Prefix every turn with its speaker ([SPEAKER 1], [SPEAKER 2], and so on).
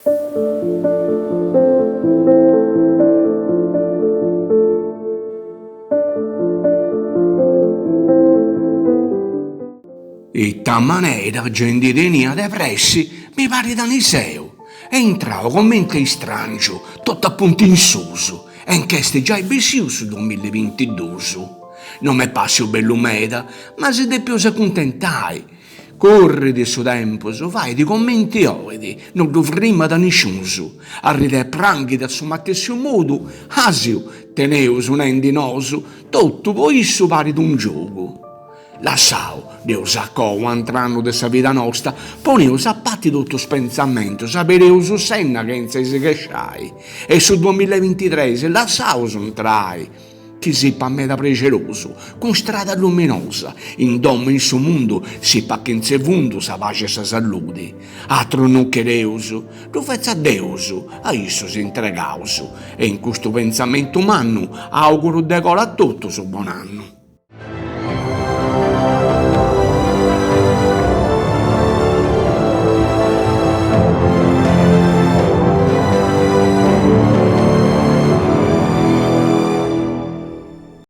[SPEAKER 1] E ta manera, gente tenia depressi, mi pare da Niseo. E entravo con mente strangio, tutto appunto in suso, e in questo già è bessiu su 2022. Non mi passi bello meda, ma se de più si contentai. Corri di suo tempo, so vai di commenti oidi, non dovremmo da nessuno. Arride pranghi da suo mattesimo modo, asio, teneu su un endinoso, tutto voi isso pare d'un gioco. Lasciao, Deus sacò entrando de sa vita nostra, poneu sappatti tutto spensamento, sapereu su senna che non si cresciai. E su 2023 lasciao entrai. Chi si pa me da preceroso, con strada luminosa, in domo in su mondo si pa che in sevundo sa pace e sa salute. Altro non chereuso, lo fezza a Deus, a isso si entregauso. E in questo pensamento umano auguro decola tutto su buon anno.